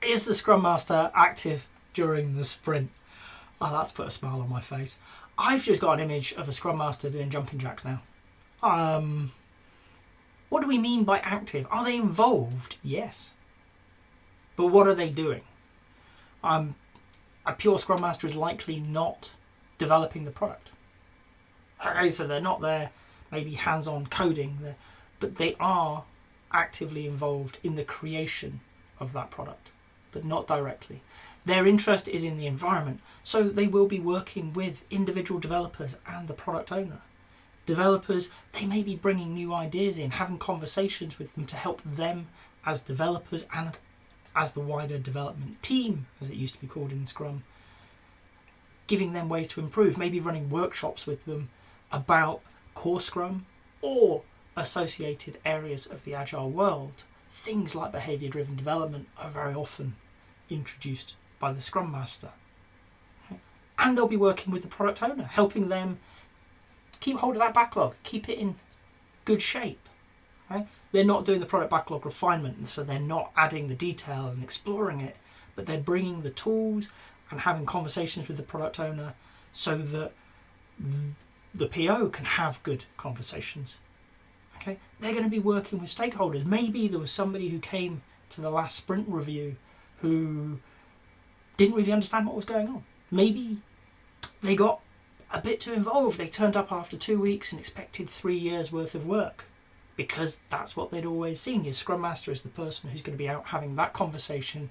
Is the Scrum Master active during the sprint? Oh, that's put a smile on my face. I've just got an image of a Scrum Master doing jumping jacks now. What do we mean by active? Are they involved? Yes. But what are they doing? A pure Scrum Master is likely not developing the product. Okay, so they're not there, maybe hands-on coding, but they are actively involved in the creation of that product, but not directly. Their interest is in the environment, so they will be working with individual developers and the product owner. Developers, they may be bringing new ideas in, having conversations with them to help them as developers and as the wider development team, as it used to be called in Scrum, giving them ways to improve, maybe running workshops with them about core Scrum or associated areas of the Agile world. Things like behaviour-driven development are very often introduced by the Scrum Master. Okay? And they'll be working with the product owner, helping them keep hold of that backlog, keep it in good shape. Right? They're not doing the product backlog refinement, so they're not adding the detail and exploring it, but they're bringing the tools and having conversations with the product owner so that the PO can have good conversations. Okay? They're going to be working with stakeholders. Maybe there was somebody who came to the last sprint review who didn't really understand what was going on. Maybe they got a bit too involved. They turned up after 2 weeks and expected 3 years worth of work because that's what they'd always seen. Your Scrum Master is the person who's going to be out having that conversation,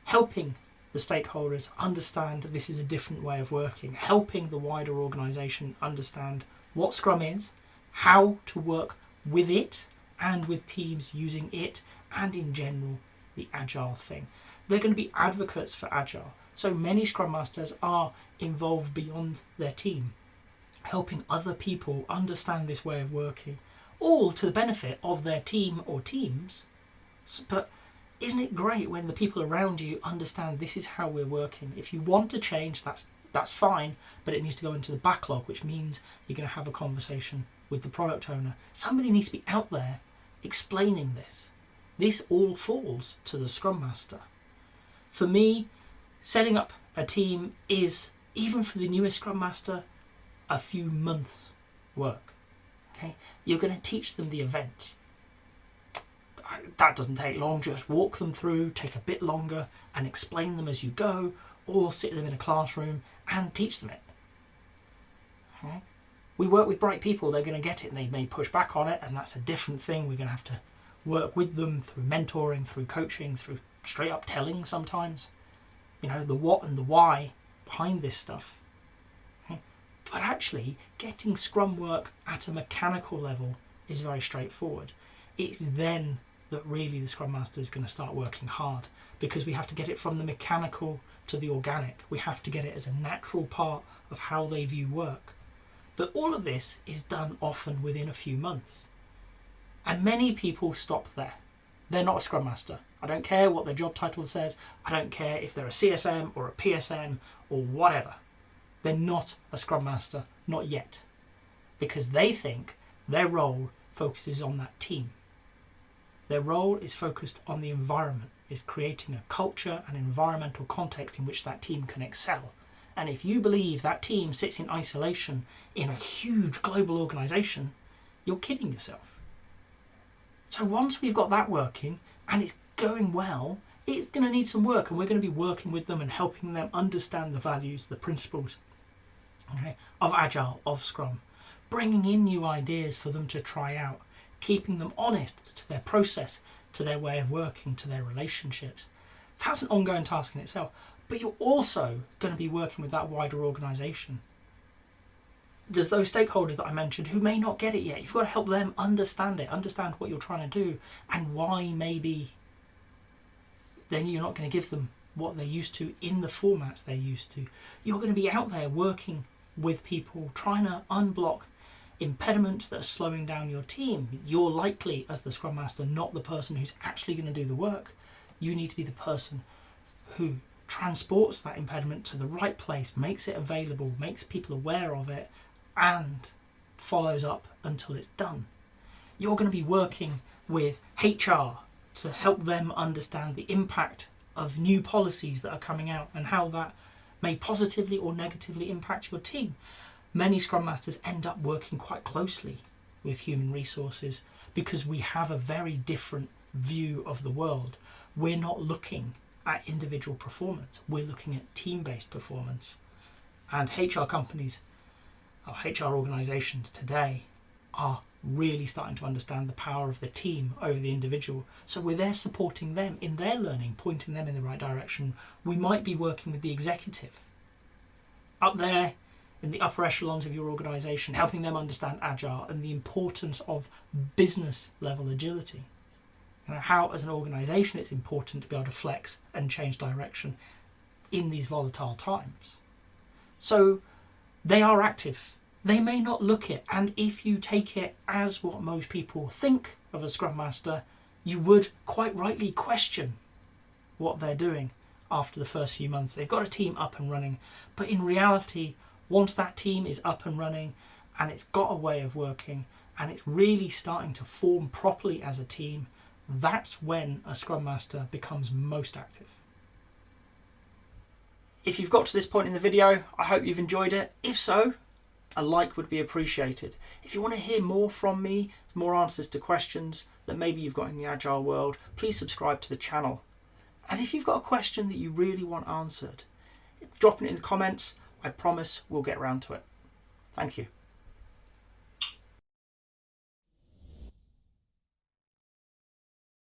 helping the stakeholders understand this is a different way of working, helping the wider organisation understand what Scrum is, how to work with it and with teams using it, and in general the Agile thing. They're going to be advocates for Agile. So many Scrum Masters are involved beyond their team, helping other people understand this way of working, all to the benefit of their team or teams. But isn't it great when the people around you understand this is how we're working? If you want to change, that's fine, but it needs to go into the backlog, which means you're going to have a conversation with the product owner. Somebody needs to be out there explaining this. This all falls to the Scrum Master. For me, setting up a team is, even for the newest Scrum Master, a few months' work. Okay, you're going to teach them the event. That doesn't take long. Just walk them through, take a bit longer, and explain them as you go, or sit them in a classroom and teach them it. Okay? We work with bright people. They're going to get it, and they may push back on it, and that's a different thing. We're going to have to work with them through mentoring, through coaching, through straight up telling sometimes. You know, the what and the why behind this stuff. Okay? But actually, getting Scrum work at a mechanical level is very straightforward. It's then that really the Scrum Master is going to start working hard, because we have to get it from the mechanical to the organic. We have to get it as a natural part of how they view work. But all of this is done often within a few months. And many people stop there. They're not a Scrum Master. I don't care what their job title says. I don't care if they're a CSM or a PSM or whatever. They're not a Scrum Master, not yet. Because they think their role focuses on that team. Their role is focused on the environment, is creating a culture and environmental context in which that team can excel. And if you believe that team sits in isolation in a huge global organisation, you're kidding yourself. So once we've got that working and it's going well, it's going to need some work, and we're going to be working with them and helping them understand the values, the principles, okay, of Agile, of Scrum, bringing in new ideas for them to try out, keeping them honest to their process, to their way of working, to their relationships. That's an ongoing task in itself. But you're also going to be working with that wider organisation. There's those stakeholders that I mentioned who may not get it yet. You've got to help them understand it, understand what you're trying to do, and why maybe then you're not going to give them what they're used to in the formats they're used to. You're going to be out there working with people, trying to unblock impediments that are slowing down your team. You're likely, as the Scrum Master, not the person who's actually going to do the work. You need to be the person who transports that impediment to the right place, makes it available, makes people aware of it, and follows up until it's done. You're going to be working with HR to help them understand the impact of new policies that are coming out and how that may positively or negatively impact your team. Many Scrum Masters end up working quite closely with human resources because we have a very different view of the world. We're not looking at individual performance, we're looking at team-based performance. And HR companies, or HR organisations today, are really starting to understand the power of the team over the individual. So we're there supporting them in their learning, pointing them in the right direction. We might be working with the executive up there in the upper echelons of your organisation, helping them understand Agile and the importance of business level agility. You know, how as an organisation it's important to be able to flex and change direction in these volatile times. So they are active. They may not look it, and if you take it as what most people think of a Scrum Master, you would quite rightly question what they're doing after the first few months. They've got a team up and running, but in reality, once that team is up and running and it's got a way of working and it's really starting to form properly as a team, that's when a Scrum Master becomes most active. If you've got to this point in the video, I hope you've enjoyed it. If so, a like would be appreciated. If you want to hear more from me, more answers to questions that maybe you've got in the Agile world, please subscribe to the channel. And if you've got a question that you really want answered, drop it in the comments. I promise we'll get around to it. Thank you.